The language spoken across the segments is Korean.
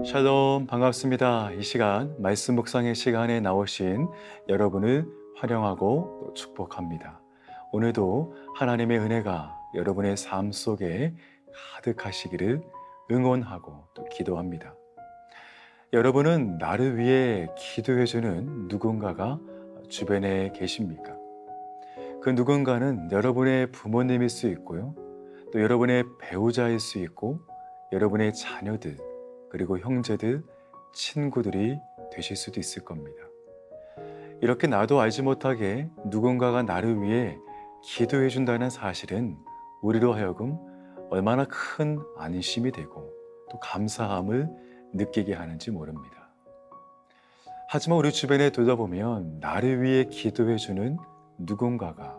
샬롬 반갑습니다. 이 시간 말씀 묵상의 시간에 나오신 여러분을 환영하고 또 축복합니다. 오늘도 하나님의 은혜가 여러분의 삶 속에 가득하시기를 응원하고 또 기도합니다. 여러분은 나를 위해 기도해주는 누군가가 주변에 계십니까? 그 누군가는 여러분의 부모님일 수 있고요. 또 여러분의 배우자일 수 있고 여러분의 자녀들 그리고 형제들, 친구들이 되실 수도 있을 겁니다. 이렇게 나도 알지 못하게 누군가가 나를 위해 기도해 준다는 사실은 우리로 하여금 얼마나 큰 안심이 되고 또 감사함을 느끼게 하는지 모릅니다. 하지만 우리 주변에 돌아보면 나를 위해 기도해 주는 누군가가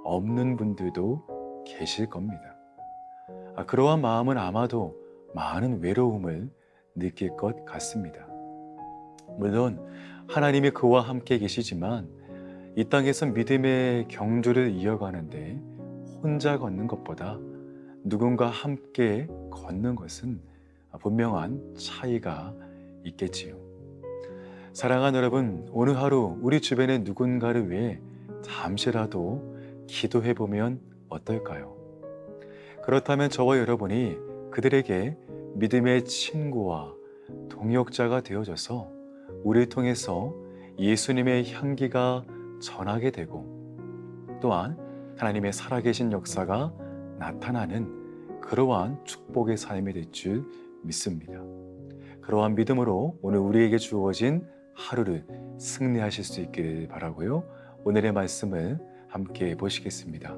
없는 분들도 계실 겁니다. 그러한 마음은 아마도 많은 외로움을 느낄 것 같습니다. 물론 하나님이 그와 함께 계시지만 이 땅에서 믿음의 경주를 이어가는데 혼자 걷는 것보다 누군가 함께 걷는 것은 분명한 차이가 있겠지요. 사랑하는 여러분, 오늘 하루 우리 주변의 누군가를 위해 잠시라도 기도해 보면 어떨까요? 그렇다면 저와 여러분이 그들에게 믿음의 친구와 동역자가 되어져서 우리를 통해서 예수님의 향기가 전하게 되고 또한 하나님의 살아계신 역사가 나타나는 그러한 축복의 삶이 될 줄 믿습니다. 그러한 믿음으로 오늘 우리에게 주어진 하루를 승리하실 수 있기를 바라고요. 오늘의 말씀을 함께 보시겠습니다.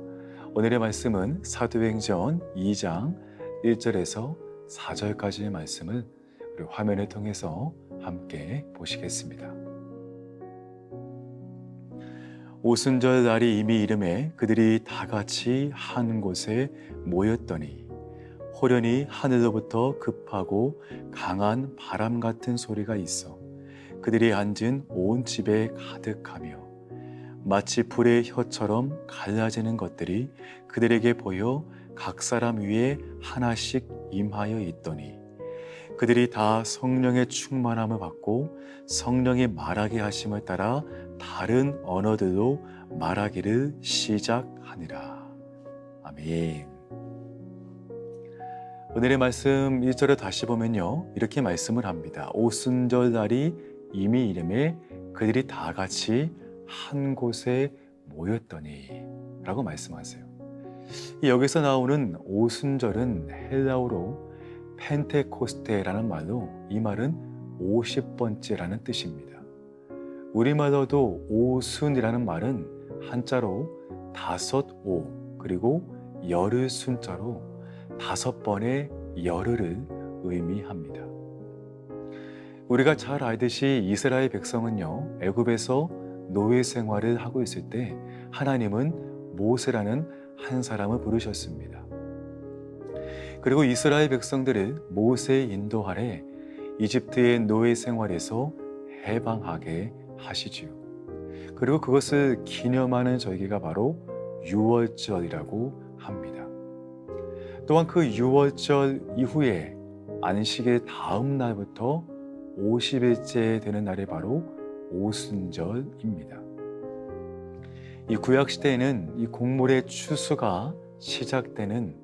오늘의 말씀은 사도행전 2장 1절에서 4절까지의 말씀을 우리 화면을 통해서 함께 보시겠습니다. 오순절 날이 이미 이름에 그들이 다 같이 한 곳에 모였더니 호련히 하늘로부터 급하고 강한 바람 같은 소리가 있어 그들이 앉은 온 집에 가득하며 마치 불의 혀처럼 갈라지는 것들이 그들에게 보여 각 사람 위에 하나씩 임하여 있더니 그들이 다 성령의 충만함을 받고 성령이 말하게 하심을 따라 다른 언어들로 말하기를 시작하니라. 아멘. 오늘의 말씀 1절을 다시 보면요, 이렇게 말씀을 합니다. 오순절 날이 이미 이름에 그들이 다 같이 한 곳에 모였더니 라고 말씀하세요. 여기서 나오는 오순절은 헬라어로 펜테코스테라는 말로 이 말은 50번째라는 뜻입니다. 우리말로도 오순이라는 말은 한자로 다섯 오 그리고 열을 순자로 5번의 열흘을 의미합니다. 우리가 잘 알듯이 이스라엘 백성은요, 애굽에서 노예 생활을 하고 있을 때 하나님은 모세라는 한 사람을 부르셨습니다. 그리고 이스라엘 백성들을 모세의 인도 아래 이집트의 노예 생활에서 해방하게 하시지요. 그리고 그것을 기념하는 절기가 바로 유월절이라고 합니다. 또한 그 유월절 이후에 안식의 다음 날부터 50일째 되는 날이 바로 오순절입니다. 이 구약시대에는 이 곡물의 추수가 시작되는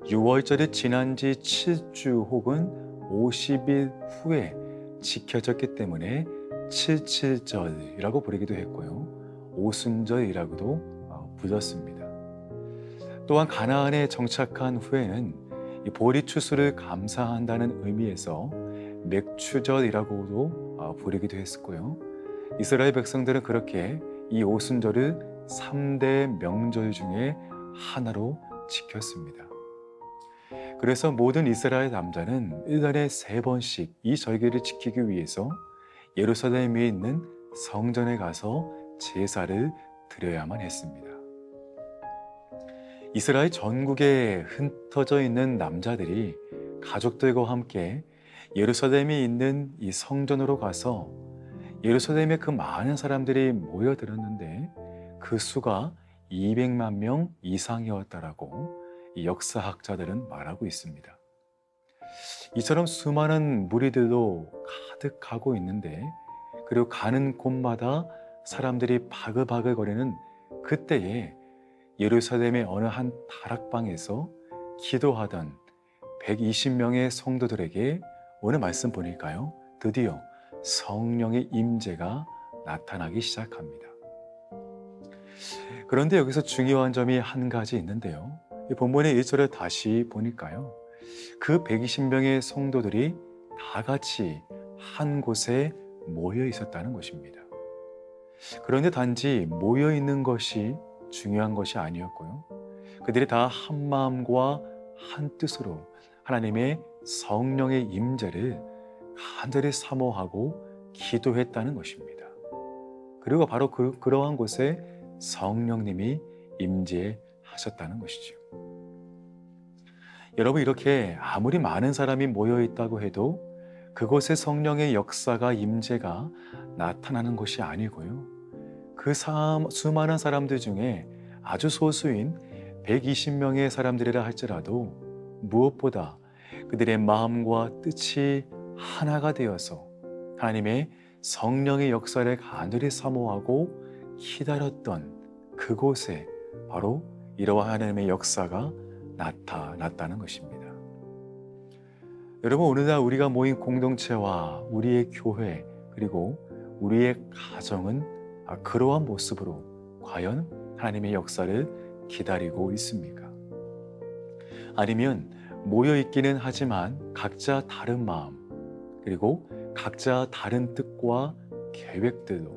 유월절이 지난 지 7주 혹은 50일 후에 지켜졌기 때문에 77절이라고 부르기도 했고요. 오순절이라고도 불렀습니다. 또한 가나안에 정착한 후에는 이 보리 추수를 감사한다는 의미에서 맥추절이라고도 부르기도 했었고요. 이스라엘 백성들은 그렇게 이 오순절을 3대 명절 중에 하나로 지켰습니다. 그래서 모든 이스라엘 남자는 1년에 3번씩 이 절기를 지키기 위해서 예루살렘에 있는 성전에 가서 제사를 드려야만 했습니다. 이스라엘 전국에 흩어져 있는 남자들이 가족들과 함께 예루살렘에 있는 이 성전으로 가서 예루살렘에 그 많은 사람들이 모여들었는데 그 수가 200만 명 이상이었다라고 이 역사학자들은 말하고 있습니다. 이처럼 수많은 무리들도 가득하고 있는데, 그리고 가는 곳마다 사람들이 바글바글거리는 그때에 예루살렘의 어느 한 다락방에서 기도하던 120명의 성도들에게 오늘 말씀 보니까요, 드디어 성령의 임재가 나타나기 시작합니다. 그런데 여기서 중요한 점이 한 가지 있는데요. 이 본문의 1절을 다시 보니까요, 그 120명의 성도들이 다 같이 한 곳에 모여 있었다는 것입니다. 그런데 단지 모여 있는 것이 중요한 것이 아니었고요. 그들이 다 한 마음과 한 뜻으로 하나님의 성령의 임재를 간절히 사모하고 기도했다는 것입니다. 그리고 바로 그러한 곳에 성령님이 임재하셨다는 것이죠. 여러분, 이렇게 아무리 많은 사람이 모여 있다고 해도 그곳에 성령의 역사가 임재가 나타나는 것이 아니고요. 그 수많은 사람들 중에 아주 소수인 120명의 사람들이라 할지라도 무엇보다 그들의 마음과 뜻이 하나가 되어서 하나님의 성령의 역사를 간절히 사모하고 기다렸던 그곳에 바로 이러한 하나님의 역사가 나타났다는 것입니다. 여러분, 오늘날 우리가 모인 공동체와 우리의 교회 그리고 우리의 가정은 그러한 모습으로 과연 하나님의 역사를 기다리고 있습니까? 아니면 모여 있기는 하지만 각자 다른 마음 그리고 각자 다른 뜻과 계획들로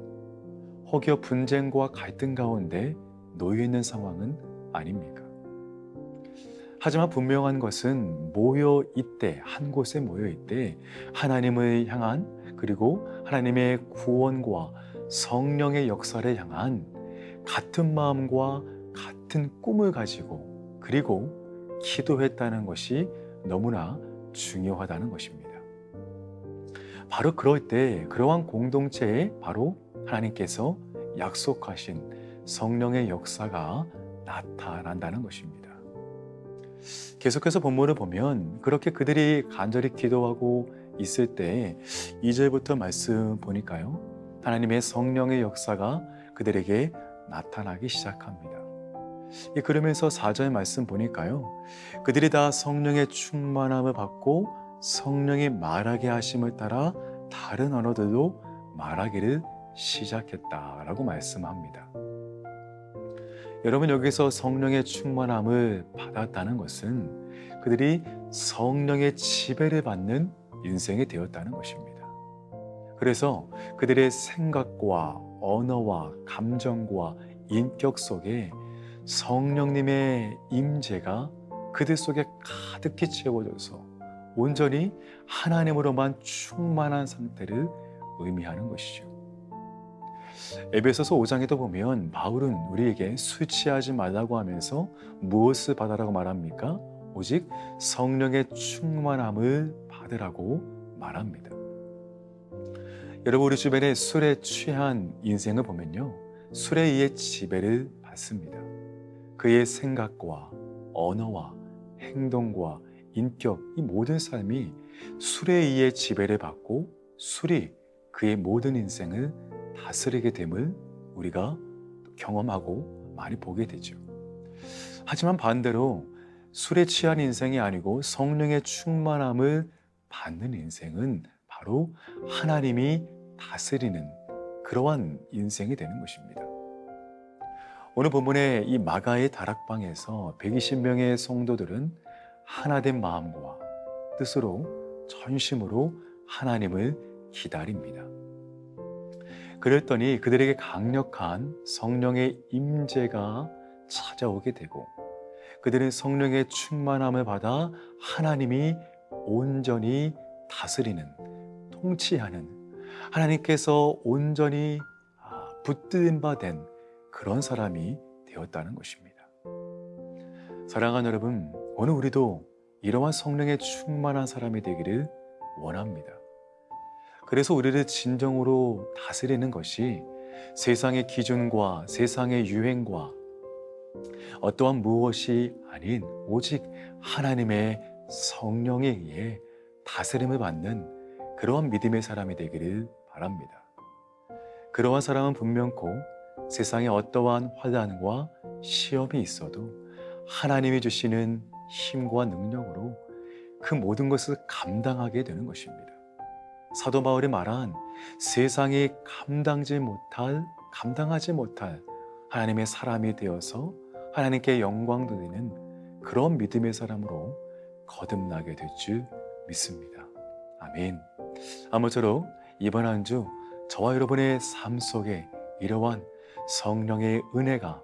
혹여 분쟁과 갈등 가운데 놓여 있는 상황은 아닙니까? 하지만 분명한 것은 모여 있되, 한 곳에 모여 있되 하나님을 향한 그리고 하나님의 구원과 성령의 역사를 향한 같은 마음과 같은 꿈을 가지고 그리고 기도했다는 것이 너무나 중요하다는 것입니다. 바로 그럴 때 그러한 공동체에 바로 하나님께서 약속하신 성령의 역사가 나타난다는 것입니다. 계속해서 본문을 보면 그렇게 그들이 간절히 기도하고 있을 때 2절부터 말씀 보니까요, 하나님의 성령의 역사가 그들에게 나타나기 시작합니다. 그러면서 4절 말씀 보니까요, 그들이 다 성령의 충만함을 받고 성령이 말하게 하심을 따라 다른 언어들로 말하기를 시작했다라고 말씀합니다. 여러분, 여기서 성령의 충만함을 받았다는 것은 그들이 성령의 지배를 받는 인생이 되었다는 것입니다. 그래서 그들의 생각과 언어와 감정과 인격 속에 성령님의 임재가 그들 속에 가득히 채워져서 온전히 하나님으로만 충만한 상태를 의미하는 것이죠. 에베소서 5장에도 보면 바울은 우리에게 술 취하지 말라고 하면서 무엇을 받으라고 말합니까? 오직 성령의 충만함을 받으라고 말합니다. 여러분, 우리 주변에 술에 취한 인생을 보면요, 술에 의해 지배를 받습니다. 그의 생각과 언어와 행동과 인격, 이 모든 삶이 술에 의해 지배를 받고 술이 그의 모든 인생을 다스리게 됨을 우리가 경험하고 많이 보게 되죠. 하지만 반대로 술에 취한 인생이 아니고 성령의 충만함을 받는 인생은 바로 하나님이 다스리는 그러한 인생이 되는 것입니다. 오늘 본문의 이 마가의 다락방에서 120명의 성도들은 하나된 마음과 뜻으로 전심으로 하나님을 기다립니다. 그랬더니 그들에게 강력한 성령의 임재가 찾아오게 되고 그들은 성령의 충만함을 받아 하나님이 온전히 다스리는, 통치하는, 하나님께서 온전히 붙들린 바 된 그런 사람이 되었다는 것입니다. 사랑하는 여러분, 오늘 우리도 이러한 성령의 충만한 사람이 되기를 원합니다. 그래서 우리를 진정으로 다스리는 것이 세상의 기준과 세상의 유행과 어떠한 무엇이 아닌 오직 하나님의 성령에 의해 다스림을 받는 그러한 믿음의 사람이 되기를 바랍니다. 그러한 사람은 분명코 세상에 어떠한 환난과 시험이 있어도 하나님이 주시는 힘과 능력으로 그 모든 것을 감당하게 되는 것입니다. 사도 바울이 말한 세상이 감당하지 못할 하나님의 사람이 되어서 하나님께 영광 돌리는 그런 믿음의 사람으로 거듭나게 될 줄 믿습니다. 아멘. 아무쪼록 이번 한 주 저와 여러분의 삶 속에 이러한 성령의 은혜가,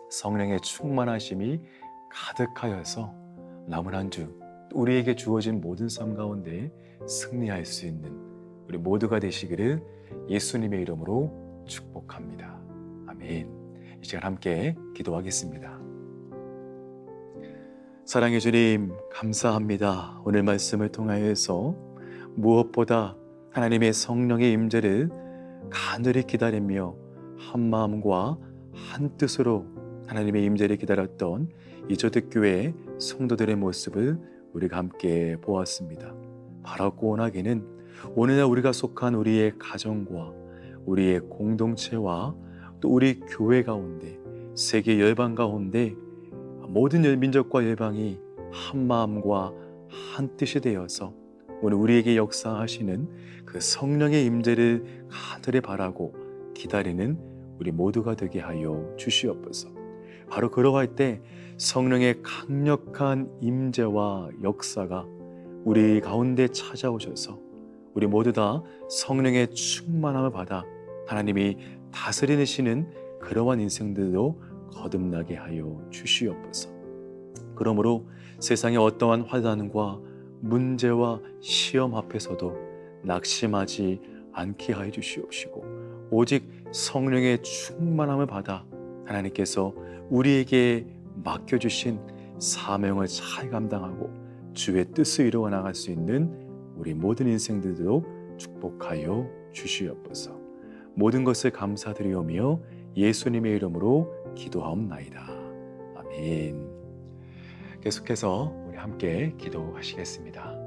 성령의 충만하심이 가득하여서 남은 한 주 우리에게 주어진 모든 삶 가운데 승리할 수 있는 우리 모두가 되시기를 예수님의 이름으로 축복합니다. 아멘. 이 시간 함께 기도하겠습니다. 사랑해 주님, 감사합니다. 오늘 말씀을 통하여서 무엇보다 하나님의 성령의 임재를 간절히 기다리며 한 마음과 한 뜻으로 하나님의 임재를 기다렸던 이조득교회 성도들의 모습을 우리가 함께 보았습니다. 바라고 원하기는 오늘날 우리가 속한 우리의 가정과 우리의 공동체와 또 우리 교회 가운데, 세계 열방 가운데 모든 민족과 열방이 한 마음과 한 뜻이 되어서 오늘 우리에게 역사하시는 그 성령의 임재를 간절히 바라고 기다리는 우리 모두가 되게 하여 주시옵소서. 바로 그러할 때 성령의 강력한 임재와 역사가 우리 가운데 찾아오셔서 우리 모두 다 성령의 충만함을 받아 하나님이 다스리시는 그러한 인생들로 거듭나게 하여 주시옵소서. 그러므로 세상의 어떠한 환난과 문제와 시험 앞에서도 낙심하지 않게 하여 주시옵시고 오직 성령의 충만함을 받아 하나님께서 우리에게 맡겨주신 사명을 잘 감당하고 주의 뜻을 이루어 나갈 수 있는 우리 모든 인생들도 축복하여 주시옵소서. 모든 것을 감사드리오며 예수님의 이름으로 기도하옵나이다. 아멘. 계속해서 우리 함께 기도하시겠습니다.